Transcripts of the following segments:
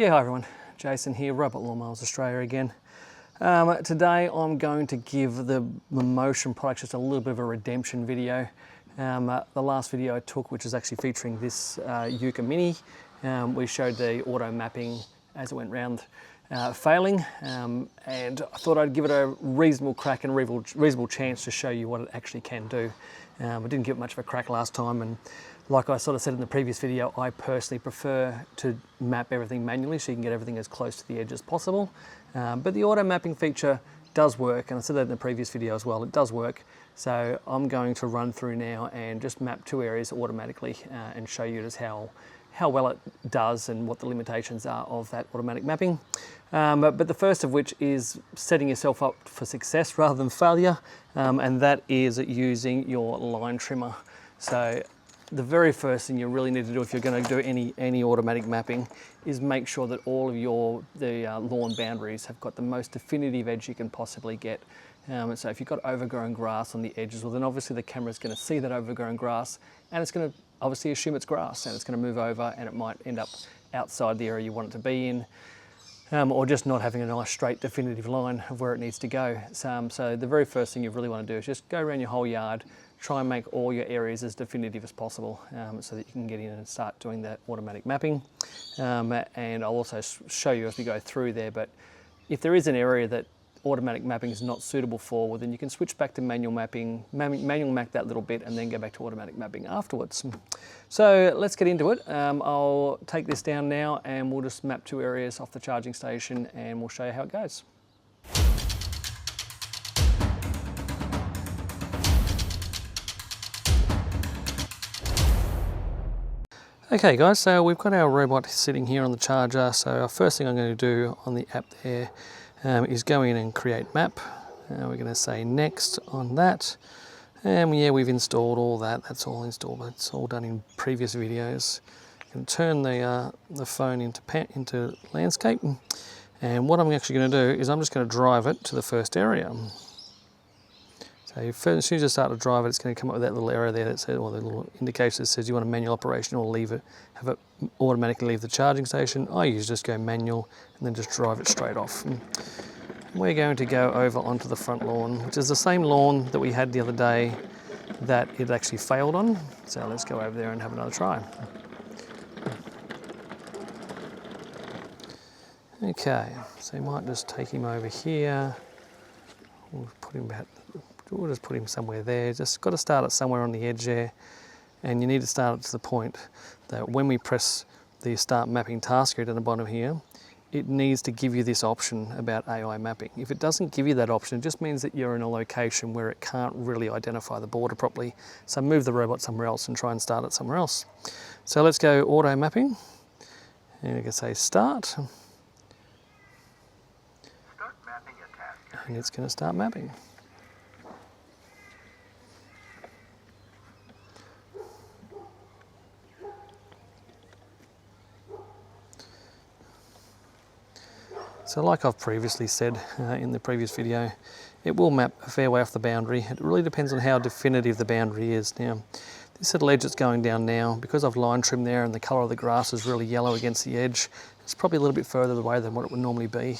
Yeah, hi everyone, Jason here, Robot Lawn Mowers Australia again. Today I'm going to give the Mammotion product just a little bit of a redemption video. The last video I took, which is actually featuring this YUKA Mini, we showed the auto mapping as it went round failing, and I thought I'd give it a reasonable crack and reasonable chance to show you what it actually can do. I didn't give it much of a crack last time, and like I sort of said in the previous video, I personally prefer to map everything manually so you can get everything as close to the edge as possible. But the auto mapping feature does work, and I said that in the previous video as well, it does work. So I'm going to run through now and just map two areas automatically and show you just how well it does and what the limitations are of that automatic mapping. But the first of which is setting yourself up for success rather than failure, and that is using your line trimmer. So the very first thing you really need to do if you're going to do any automatic mapping is make sure that all of the lawn boundaries have got the most definitive edge you can possibly get. So if you've got overgrown grass on the edges, well then obviously the camera's going to see that overgrown grass and it's going to obviously assume it's grass, and it's going to move over and it might end up outside the area you want it to be in, or just not having a nice straight definitive line of where it needs to go. So the very first thing you really want to do is just go around your whole yard, try and make all your areas as definitive as possible, so that you can get in and start doing that automatic mapping. And I'll also show you as we go through there, but if there is an area that automatic mapping is not suitable for, well then you can switch back to manual mapping, manual map that little bit and then go back to automatic mapping afterwards. So let's get into it. I'll take this down now and we'll just map two areas off the charging station and we'll show you how it goes. Okay guys, so we've got our robot sitting here on the charger. So our first thing I'm going to do on the app there is go in and create map. We're going to say next on that. And yeah, we've installed all that. That's all installed. It's all done in previous videos. You can turn the phone into landscape. And what I'm actually going to do is I'm just going to drive it to the first area. So as soon as you start to drive it, it's going to come up with that little error there that says, or the little indication that says you want a manual operation or have it automatically leave the charging station. I usually just go manual and then just drive it straight off. And we're going to go over onto the front lawn, which is the same lawn that we had the other day that it actually failed on. So let's go over there and have another try. Okay, so you might just take him over here. We'll put him back. We'll just put him somewhere there. Just got to start it somewhere on the edge there. And you need to start it to the point that when we press the start mapping task at the bottom here, it needs to give you this option about AI mapping. If it doesn't give you that option, it just means that you're in a location where it can't really identify the border properly. So move the robot somewhere else and try and start it somewhere else. So let's go auto mapping. And you can say start. Start mapping a task. And it's going to start mapping. So like I've previously said in the previous video, it will map a fair way off the boundary. It really depends on how definitive the boundary is. Now, this little edge that's going down now, because I've line trimmed there and the colour of the grass is really yellow against the edge, it's probably a little bit further away than what it would normally be.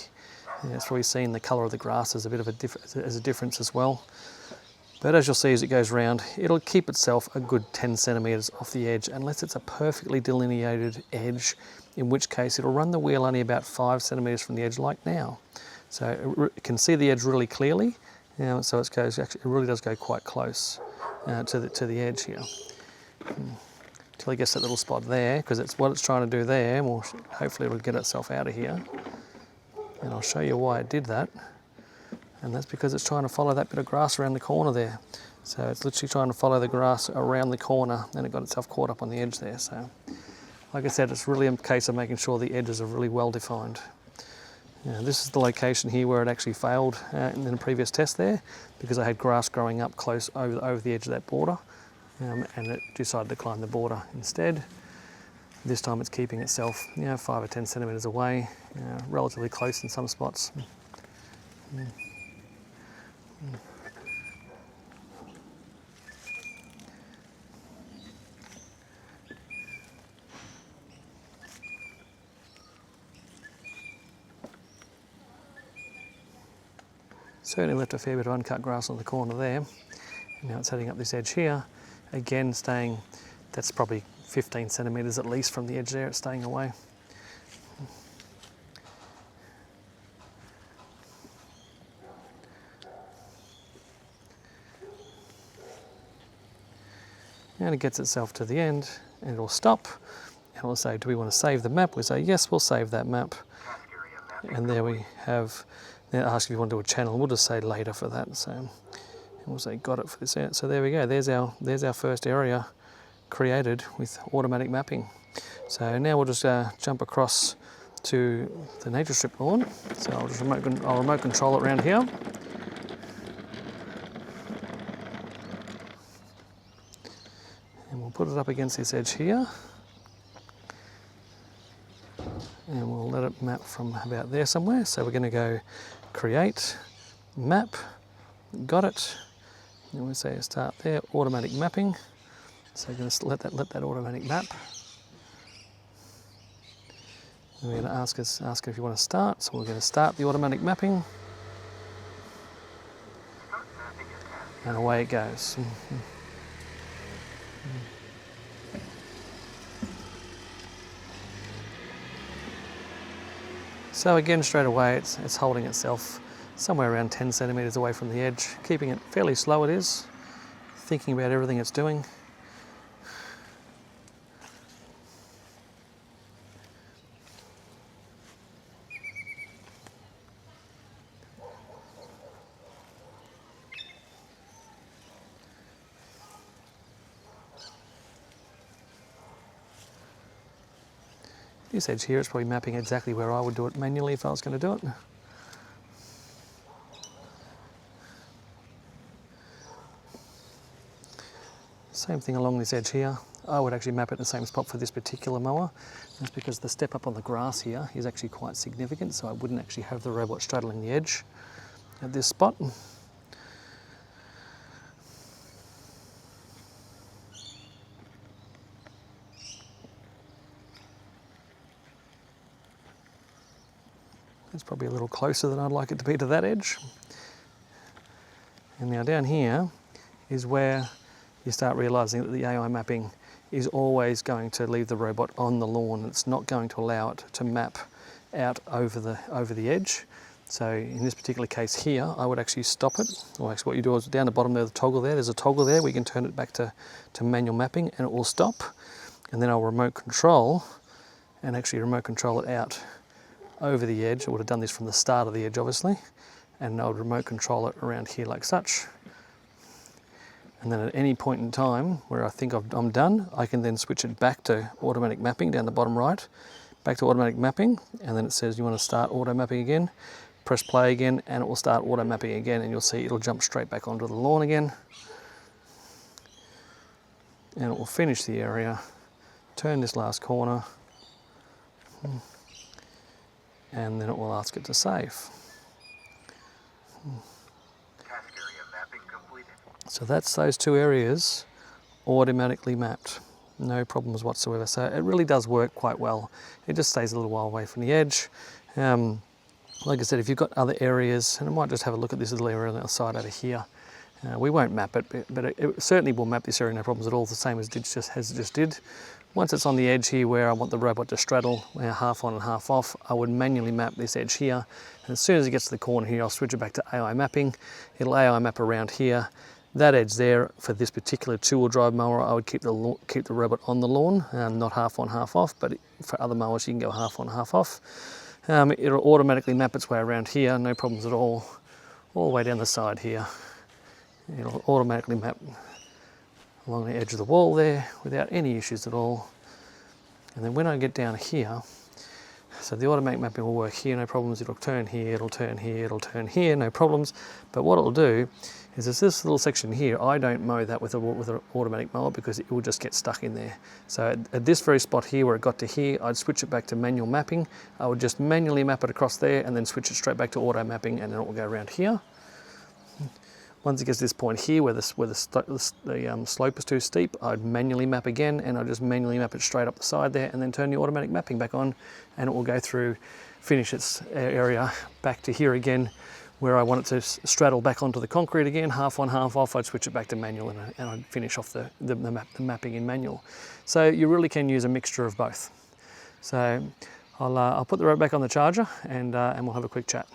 It's probably seen the colour of the grass as a bit of a difference as well. But as you'll see as it goes round, it'll keep itself a good 10 centimetres off the edge unless it's a perfectly delineated edge, in which case it'll run the wheel only about 5 centimetres from the edge like now. So it can see the edge really clearly, so it really does go quite close to the edge here. Until it gets that little spot there, because it's what it's trying to do there. Well, hopefully it'll get itself out of here. And I'll show you why it did that. And that's because it's trying to follow that bit of grass around the corner there. So it's literally trying to follow the grass around the corner, and it got itself caught up on the edge there. So, like I said, it's really a case of making sure the edges are really well defined. Now, this is the location here where it actually failed in the previous test there, because I had grass growing up close over the edge of that border, and it decided to climb the border instead. This time it's keeping itself 5 or 10 centimetres away, relatively close in some spots. Certainly left a fair bit of uncut grass on the corner there. And now it's heading up this edge here. Again, staying, that's probably 15 centimetres at least from the edge there, it's staying away. And it gets itself to the end and it'll stop and it'll say, do we want to save the map? We say, yes, we'll save that map. And there we have, then ask if you want to do a channel. We'll just say later for that. So and we'll say, got it for this area. So there we go. There's our first area created with automatic mapping. So now we'll just jump across to the nature strip lawn. So I'll remote control it around here. And we'll put it up against this edge here. And we'll let it map from about there somewhere. So we're going to go create, map, got it. And we'll say start there, automatic mapping. So we're going to let that automatic map. And we're going to ask if you want to start. So we're going to start the automatic mapping. And away it goes. So again, straight away, it's holding itself somewhere around 10 centimetres away from the edge, keeping it fairly slow it is, thinking about everything it's doing. This edge here is probably mapping exactly where I would do it manually if I was going to do it. Same thing along this edge here. I would actually map it in the same spot for this particular mower. That's because the step up on the grass here is actually quite significant, so I wouldn't actually have the robot straddling the edge at this spot. It's probably a little closer than I'd like it to be to that edge. And now down here is where you start realising that the AI mapping is always going to leave the robot on the lawn. It's not going to allow it to map out over the edge. So in this particular case here, I would actually stop it. Or actually what you do is down the bottom there's a toggle there. There's a toggle there. We can turn it back to manual mapping and it will stop. And then I'll remote control and actually remote control it out over the edge. I would have done this from the start of the edge obviously, and I would remote control it around here like such. And then at any point in time where I think I'm done, I can then switch it back to automatic mapping down the bottom right, back to automatic mapping, and then it says you want to start auto mapping again, press play again, and it will start auto mapping again, and you'll see it'll jump straight back onto the lawn again. And it will finish the area, turn this last corner, and then it will ask it to save. So that's those two areas automatically mapped, no problems whatsoever. So it really does work quite well. It just stays a little while away from the edge. Like I said, if you've got other areas, and I might just have a look at this little area on the other side over here. We won't map it, but it certainly will map this area no problems at all, the same as it just did. Once it's on the edge here where I want the robot to straddle, half on and half off, I would manually map this edge here. And as soon as it gets to the corner here, I'll switch it back to AI mapping. It'll AI map around here. That edge there, for this particular two-wheel drive mower, I would keep the robot on the lawn, not half on, half off, but for other mowers you can go half on, half off. It'll automatically map its way around here, no problems at all the way down the side here. It'll automatically map along the edge of the wall there without any issues at all. And then when I get down here, so the automatic mapping will work here, no problems. It'll turn here, it'll turn here, it'll turn here, no problems. But what it'll do is this little section here, I don't mow that with an automatic mower because it will just get stuck in there. So at this very spot here where it got to here, I'd switch it back to manual mapping. I would just manually map it across there and then switch it straight back to auto mapping, and then it will go around here. Once it gets to this point here where the slope is too steep, I'd manually map again, and I'd just manually map it straight up the side there and then turn the automatic mapping back on, and it will go through, finish its area back to here again where I want it to straddle back onto the concrete again, half on, half off, I'd switch it back to manual and I'd finish off the mapping in manual. So you really can use a mixture of both. So I'll put the rope back on the charger and we'll have a quick chat.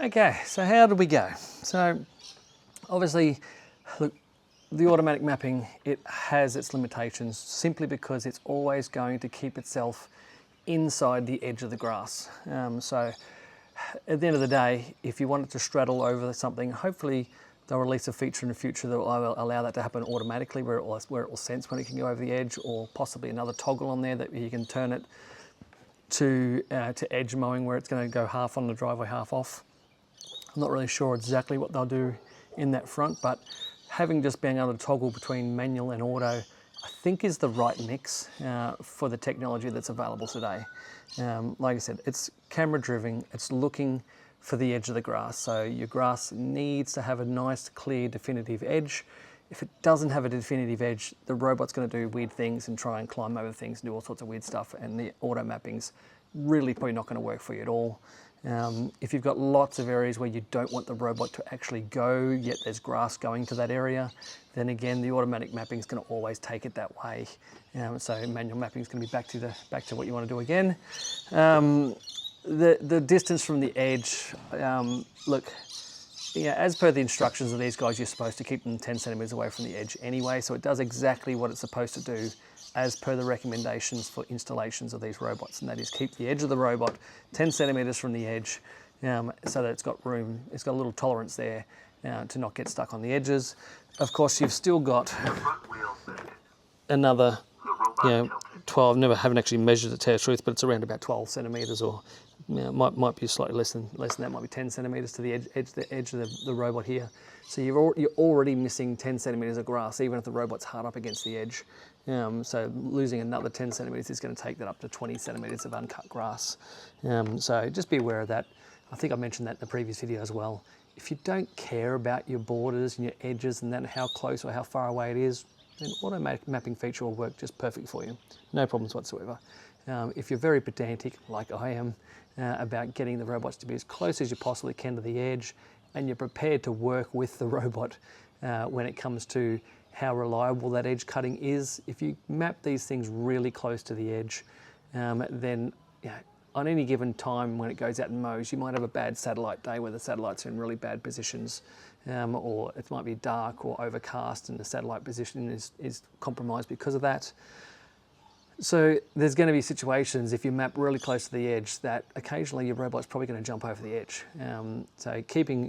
Okay, so how did we go? So obviously, look, the automatic mapping, it has its limitations simply because it's always going to keep itself inside the edge of the grass. So at the end of the day, if you want it to straddle over something, hopefully they'll release a feature in the future that will allow that to happen automatically, where it will sense when it can go over the edge, or possibly another toggle on there that you can turn it to edge mowing, where it's going to go half on the driveway, half off. I'm not really sure exactly what they'll do in that front, but having just being able to toggle between manual and auto, I think is the right mix for the technology that's available today. Like I said, it's camera driven, it's looking for the edge of the grass. So your grass needs to have a nice, clear, definitive edge. If it doesn't have a definitive edge, the robot's going to do weird things and try and climb over things and do all sorts of weird stuff, and the auto mapping's really probably not going to work for you at all. If you've got lots of areas where you don't want the robot to actually go, yet there's grass going to that area, then again, the automatic mapping is going to always take it that way. So manual mapping is going to be back to what you want to do again. The distance from the edge, look, yeah, as per the instructions of these guys, you're supposed to keep them 10 centimeters away from the edge anyway, so it does exactly what it's supposed to do as per the recommendations for installations of these robots, and that is keep the edge of the robot 10 centimeters from the edge, so that it's got room, it's got a little tolerance there to not get stuck on the edges. Of course, you've still got another, 12, haven't actually measured it to tell you the truth, but it's around about 12 centimeters, or might be slightly less than that, might be 10 centimeters to the edge of the robot here. So you're already missing 10 centimeters of grass, even if the robot's hard up against the edge. So losing another 10 centimeters is going to take that up to 20 centimeters of uncut grass. So just be aware of that. I think I mentioned that in the previous video as well. If you don't care about your borders and your edges and then how close or how far away it is, then automatic mapping feature will work just perfect for you. No problems whatsoever. If you're very pedantic, like I am, about getting the robots to be as close as you possibly can to the edge, and you're prepared to work with the robot when it comes to how reliable that edge cutting is, if you map these things really close to the edge, then on any given time when it goes out and mows, you might have a bad satellite day where the satellites are in really bad positions, or it might be dark or overcast and the satellite position is compromised because of that. So there's going to be situations, if you map really close to the edge, that occasionally your robot's probably going to jump over the edge. So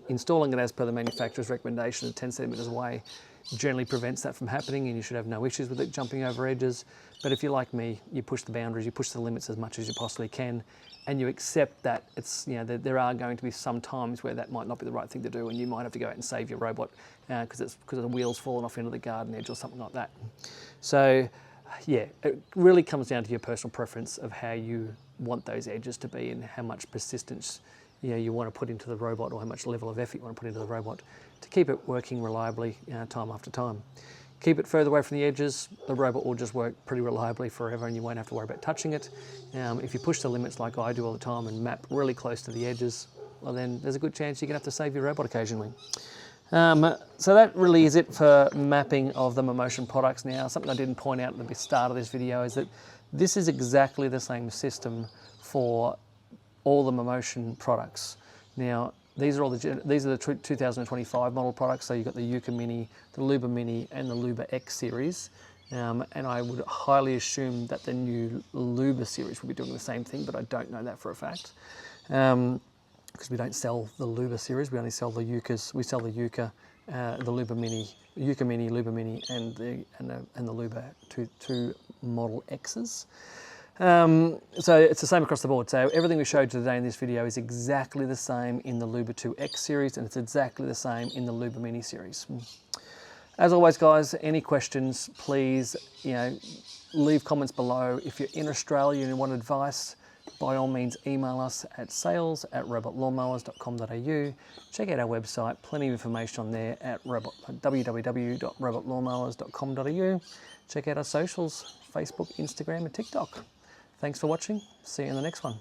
installing it as per the manufacturer's recommendation of 10 centimeters away generally prevents that from happening, and you should have no issues with it jumping over edges. But if you're like me, you push the boundaries, you push the limits as much as you possibly can, and you accept that it's, that there are going to be some times where that might not be the right thing to do, and you might have to go out and save your robot because the wheel's fallen off into the garden edge or something like that. So yeah, it really comes down to your personal preference of how you want those edges to be and how much persistence you want to put into the robot, or how much level of effort you want to put into the robot to keep it working reliably time after time. Keep it further away from the edges, the robot will just work pretty reliably forever and you won't have to worry about touching it. If you push the limits like I do all the time and map really close to the edges, well then there's a good chance you're going to have to save your robot occasionally. So that really is it for mapping of the Mammotion products. Now, something I didn't point out at the start of this video is that this is exactly the same system for all the Mammotion products. Now, these are the 2025 model products. So you've got the YUKA Mini, the LUBA Mini, and the LUBA X series. And I would highly assume that the new LUBA series will be doing the same thing, but I don't know that for a fact. Because we don't sell the LUBA series, we only sell the YUKAs. We sell the YUKA, the LUBA Mini, YUKA Mini, LUBA Mini, and the LUBA two Model X's. So it's the same across the board. So everything we showed today in this video is exactly the same in the LUBA 2X series, and it's exactly the same in the LUBA Mini series. As always, guys, any questions, please, leave comments below. If you're in Australia and you want advice, by all means, email us at sales@robotlawnmowers.com.au. Check out our website, plenty of information on there at www.robotlawnmowers.com.au. Check out our socials, Facebook, Instagram, and TikTok. Thanks for watching. See you in the next one.